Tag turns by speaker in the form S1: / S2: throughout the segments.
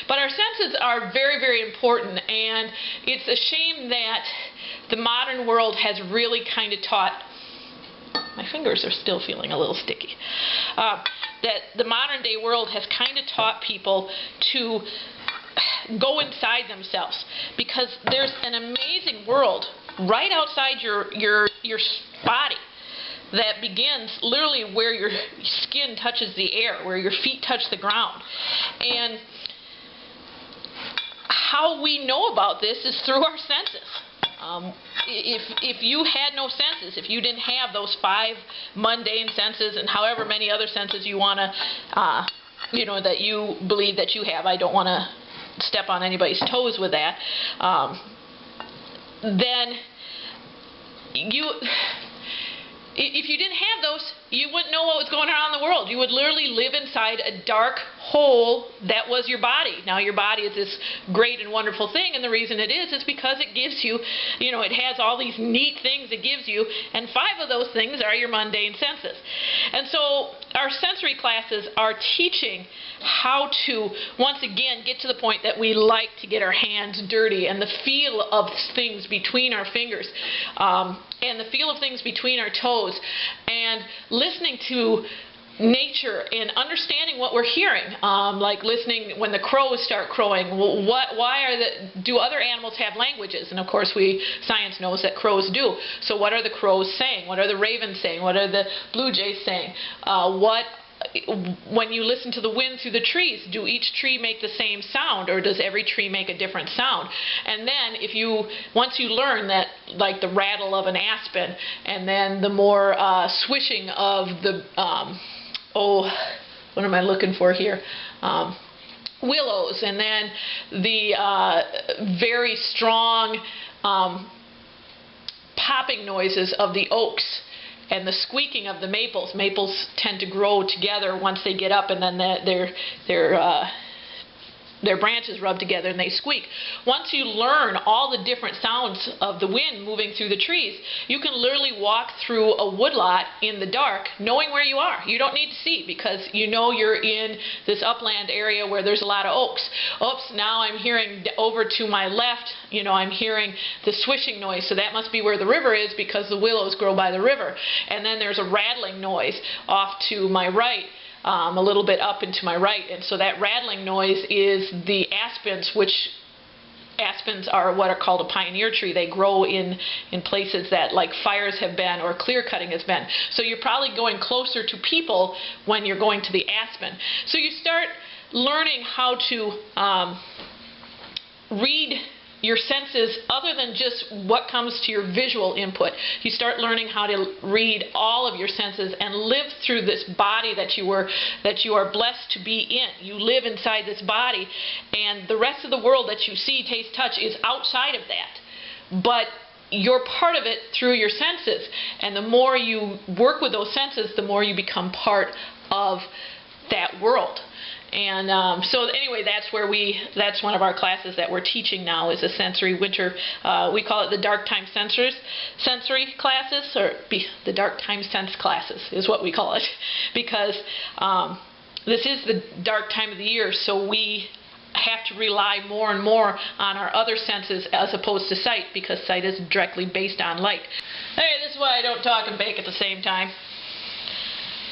S1: But our senses are very, very important, and it's a shame that the modern world has really kind of taught, my fingers are still feeling a little sticky, that the modern day world has kind of taught people to go inside themselves, because there's an amazing world right outside your body that begins literally where your skin touches the air, where your feet touch the ground. And how we know about this is through our senses. If you had no senses, if you didn't have those 5 mundane senses and however many other senses you want to, that you believe that you have, I don't want to step on anybody's toes with that, then if you didn't have those, you wouldn't know what was going on in the world. You would literally live inside a dark hole that was your body. Now, your body is this great and wonderful thing, and the reason it is because it gives you, it has all these neat things it gives you, and 5 of those things are your mundane senses. And so our sensory classes are teaching how to, once again, get to the point that we like to get our hands dirty, and the feel of things between our fingers, and the feel of things between our toes, and listening to nature and understanding what we're hearing, like listening when the crows start crowing. Do other animals have languages? And of course, science knows that crows do. So what are the crows saying? What are the ravens saying? What are the blue jays saying? When you listen to the wind through the trees, do each tree make the same sound, or does every tree make a different sound? And then once you learn that, like the rattle of an aspen, and then the more swishing of the what am I looking for here? Willows, and then the very strong popping noises of the oaks, and the squeaking of the maples. Maples tend to grow together once they get up, and then their branches rub together and they squeak. Once you learn all the different sounds of the wind moving through the trees, you can literally walk through a woodlot in the dark knowing where you are. You don't need to see, because you're in this upland area where there's a lot of oaks. Oops, now I'm hearing over to my left, I'm hearing the swishing noise, so that must be where the river is, because the willows grow by the river. And then there's a rattling noise off to my right, a little bit up and to my right, and so that rattling noise is the aspens, which aspens are what are called a pioneer tree. They grow in places that like fires have been or clear cutting has been. So you're probably going closer to people when you're going to the aspen. So you start learning how to read your senses other than just what comes to your visual input. You start learning how to read all of your senses and live through this body that you are blessed to be in. You live inside this body, and the rest of the world that you see, taste, touch is outside of that. But you're part of it through your senses, and the more you work with those senses, the more you become part of that world. And so anyway, that's one of our classes that we're teaching now, is a sensory winter, we call it the dark time sensory classes, or the dark time sense classes is what we call it, because this is the dark time of the year, so we have to rely more and more on our other senses as opposed to sight, because sight is directly based on light. Hey, this is why I don't talk and bake at the same time.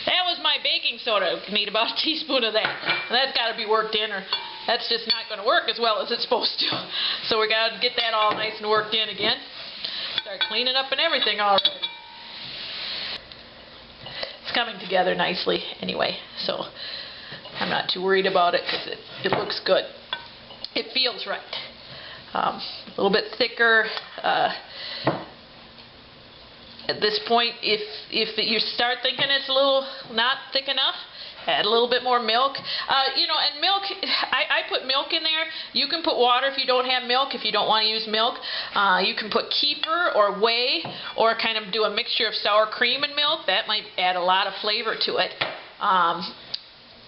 S1: That was my baking soda. You need about a teaspoon of that. And that's got to be worked in, or that's just not going to work as well as it's supposed to. So we got to get that all nice and worked in again. Start cleaning up and everything already. It's coming together nicely anyway, so I'm not too worried about it, because it looks good. It feels right. A little bit thicker. At this point, if you start thinking it's a little not thick enough, add a little bit more milk. And milk, I put milk in there. You can put water if you don't have milk, if you don't want to use milk. You can put kefir or whey, or kind of do a mixture of sour cream and milk. That might add a lot of flavor to it.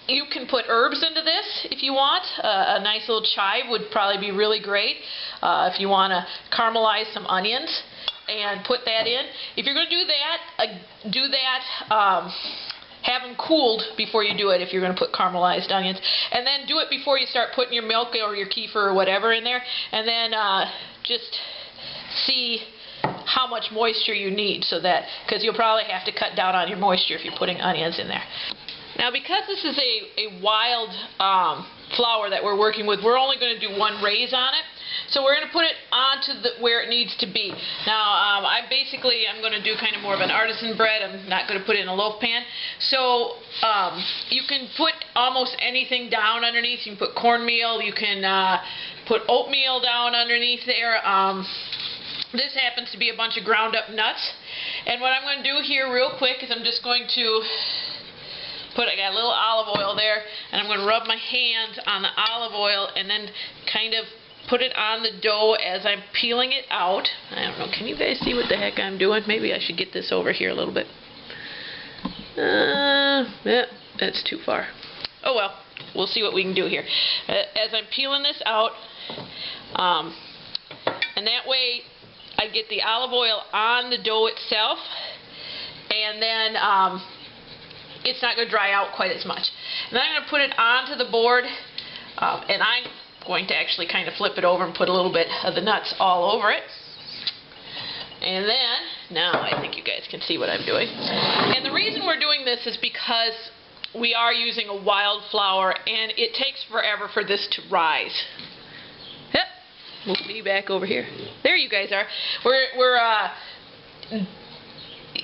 S1: You can put herbs into this if you want. A nice little chive would probably be really great. If you want to caramelize some onions and put that in. If you're going to do that, have them cooled before you do it if you're going to put caramelized onions. And then do it before you start putting your milk or your kefir or whatever in there. And then just see how much moisture you need, so that, because you'll probably have to cut down on your moisture if you're putting onions in there. Now, because this is a wild flour that we're working with, we're only going to do one raise on it. So we're going to put it onto where it needs to be. Now, I'm going to do kind of more of an artisan bread. I'm not going to put it in a loaf pan. So you can put almost anything down underneath. You can put cornmeal. You can put oatmeal down underneath there. This happens to be a bunch of ground up nuts. And what I'm going to do here real quick is I'm just going to I got a little olive oil there, and I'm going to rub my hands on the olive oil and then kind of put it on the dough as I'm peeling it out. I don't know, can you guys see what the heck I'm doing? Maybe I should get this over here a little bit. Yeah, that's too far. Oh well, we'll see what we can do here. As I'm peeling this out, and that way I get the olive oil on the dough itself, and then it's not going to dry out quite as much. And then I'm going to put it onto the board, and I'm going to actually kind of flip it over and put a little bit of the nuts all over it. And then, now I think you guys can see what I'm doing. And the reason we're doing this is because we are using a wild flour, and it takes forever for this to rise. Yep. Move me back over here. There you guys are.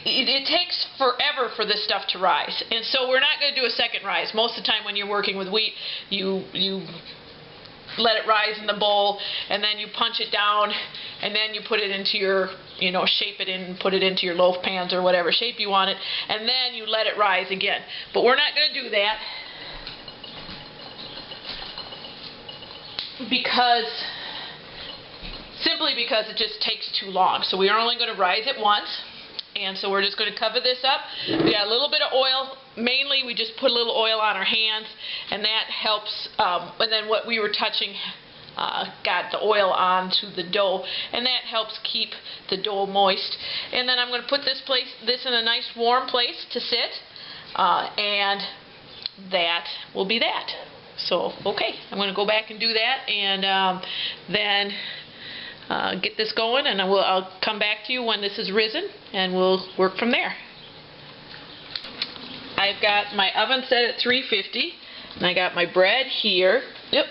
S1: It takes forever for this stuff to rise, and so we're not going to do a second rise. Most of the time when you're working with wheat, you let it rise in the bowl, and then you punch it down, and then you put it into your, shape it in and put it into your loaf pans or whatever shape you want it, and then you let it rise again. But we're not going to do that simply because it just takes too long. So we are only going to rise it once. And so we're just going to cover this up. We got a little bit of oil. Mainly we just put a little oil on our hands, and that helps. And then what we were touching got the oil onto the dough, and that helps keep the dough moist. And then I'm going to put this in a nice warm place to sit, and that will be that. So okay, I'm going to go back and do that, and then get this going, and I'll come back to you when this is risen, and we'll work from there. I've got my oven set at 350, and I got my bread here. Yep,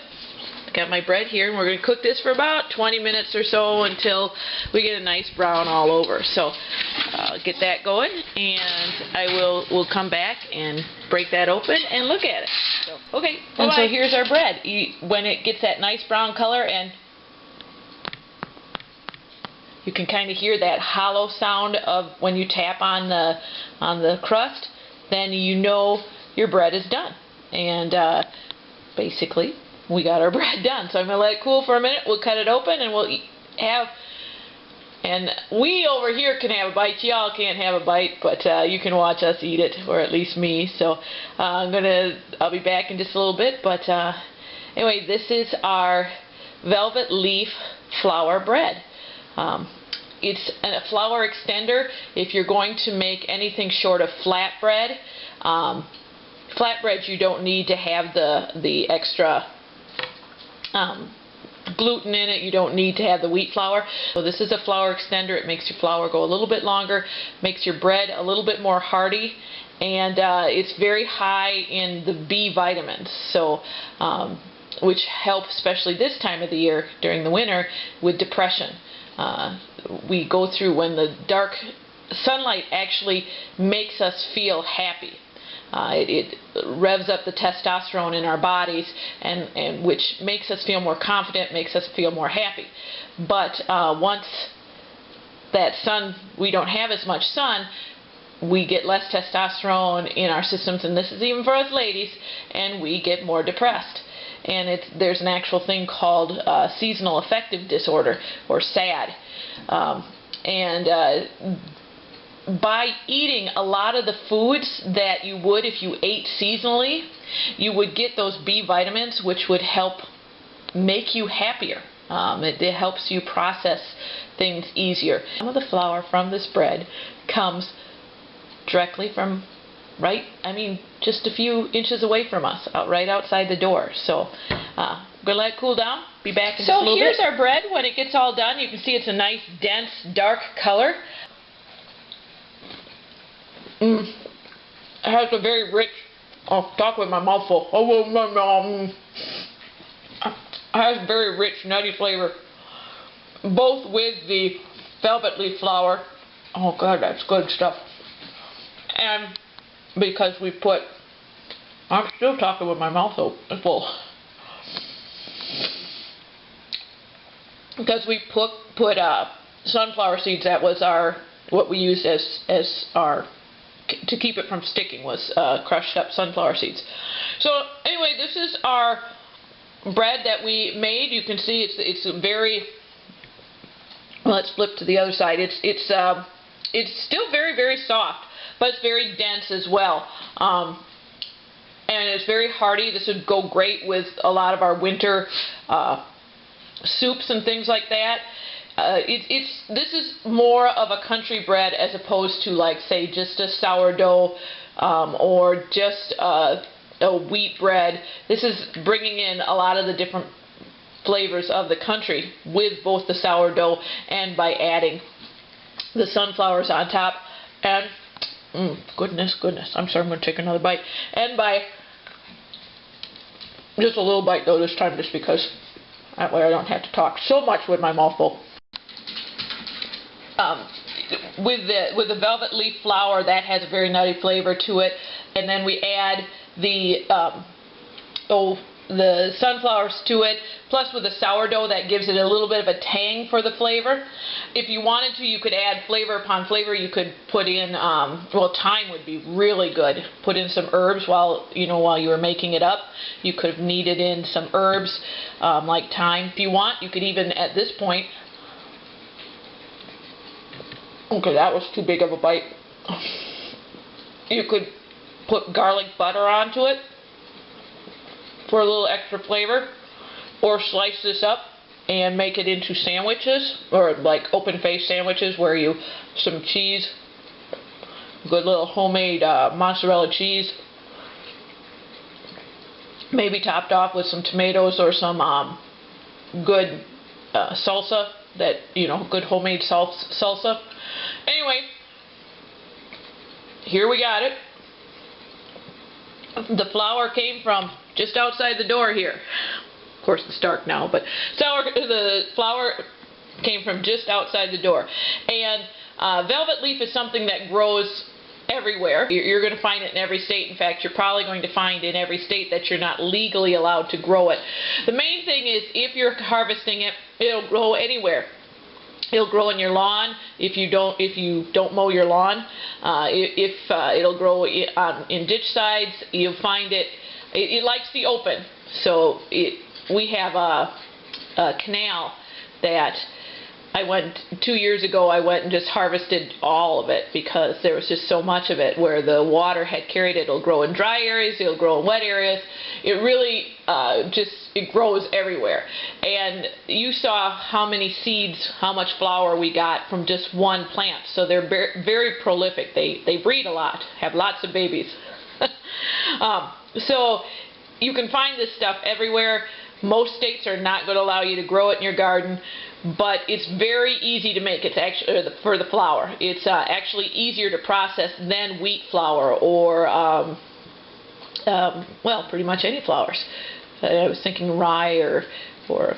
S1: got my bread here, and we're going to cook this for about 20 minutes or so until we get a nice brown all over. So get that going, and we'll come back and break that open and look at it. So, okay, and so here's our bread. When it gets that nice brown color, and you can kind of hear that hollow sound of when you tap on the crust, then you know your bread is done. And basically, we got our bread done. So I'm going to let it cool for a minute. We'll cut it open, and we'll and we over here can have a bite. Y'all can't have a bite, but you can watch us eat it, or at least me. So I'll be back in just a little bit. But anyway, this is our velvet leaf flour bread. It's a flour extender. If you're going to make anything short of flatbread, flatbread you don't need to have the extra gluten in it. You don't need to have the wheat flour. So this is a flour extender. It makes your flour go a little bit longer, makes your bread a little bit more hearty, and it's very high in the B vitamins. So which help, especially this time of the year during the winter, with depression. We go through when the dark sunlight actually makes us feel happy. It revs up the testosterone in our bodies, and which makes us feel more confident, makes us feel more happy. But once that sun, we don't have as much sun, we get less testosterone in our systems, and this is even for us ladies, and we get more depressed. And there's an actual thing called seasonal affective disorder, or SAD. By eating a lot of the foods that you would if you ate seasonally, you would get those B vitamins, which would help make you happier. It helps you process things easier. Some of the flour from this bread comes directly from right, I mean, just a few inches away from us, right outside the door. So I'm going to let it cool down. Be back in just a little bit. So here's our bread. When it gets all done, you can see it's a nice, dense, dark color. It has a very rich, I'll talk with my mouth full. It has very rich, nutty flavor, both with the velvet leaf flour. Oh God, that's good stuff. And because we put, I'm still talking with my mouth full. Because we put sunflower seeds. That was what we used as our, to keep it from sticking, was crushed up sunflower seeds. So anyway, this is our bread that we made. You can see it's a very, well, let's flip to the other side. It's still very, very soft, but it's very dense as well. And it's very hearty. This would go great with a lot of our winter soups and things like that. This is more of a country bread as opposed to, like, say, just a sourdough or just a wheat bread. This is bringing in a lot of the different flavors of the country with both the sourdough and by adding the sunflowers on top. And goodness, I'm sorry, I'm going to take another bite. And by just a little bite though this time, just because that way I don't have to talk so much with my mouth full. With the velvet leaf flour, that has a very nutty flavor to it, and then we add the sunflowers to it, plus with the sourdough, that gives it a little bit of a tang for the flavor. If you wanted to, you could add flavor upon flavor. You could put in, well, thyme would be really good. Put in some herbs while you were making it up. You could have kneaded in some herbs like thyme. If you want, you could even, at this point, okay, that was too big of a bite. You could put garlic butter onto it for a little extra flavor, or slice this up and make it into sandwiches, or like open face sandwiches where you, some cheese, good little homemade mozzarella cheese, maybe topped off with some tomatoes or some good salsa, that, good homemade salsa. Anyway, here we got it. The flour came from just outside the door here. Of course it's dark now, but the flour came from just outside the door. And velvet leaf is something that grows everywhere. You're going to find it in every state. In fact, you're probably going to find in every state that you're not legally allowed to grow it. The main thing is, if you're harvesting it, it'll grow anywhere. It'll grow in your lawn if you don't mow your lawn. It'll grow in ditch sides. You'll find it likes the open. So we have a canal that 2 years ago I went and just harvested all of it, because there was just so much of it where the water had carried it. It'll grow in dry areas, it'll grow in wet areas. It really it grows everywhere. And you saw how many seeds, how much flour we got from just one plant. So they're very prolific. They breed a lot, have lots of babies. So you can find this stuff everywhere. Most states are not going to allow you to grow it in your garden, but it's very easy to make. It's actually, for the flour, it's actually easier to process than wheat flour or, well, pretty much any flours. I was thinking rye or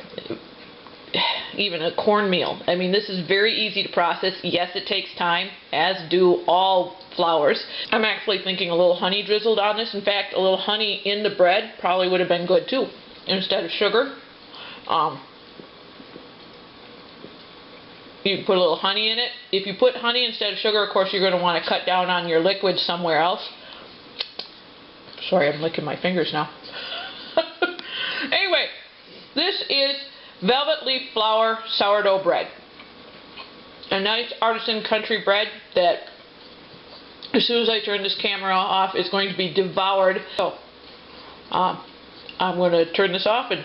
S1: even a cornmeal. I mean, this is very easy to process. Yes, it takes time, as do all flours. I'm actually thinking a little honey drizzled on this. In fact, a little honey in the bread probably would have been good too, instead of sugar. You put a little honey in it. If you put honey instead of sugar, of course, you're going to want to cut down on your liquids somewhere else. Sorry, I'm licking my fingers now. Anyway, this is velvet leaf flour sourdough bread. A nice artisan country bread that, as soon as I turn this camera off, is going to be devoured. So, I'm going to turn this off and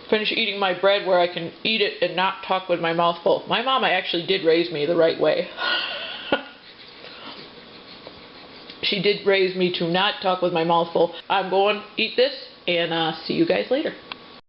S1: finish eating my bread where I can eat it and not talk with my mouth full. My mama actually did raise me the right way. she did raise me to not talk with my mouth full. I'm going to eat this and see you guys later.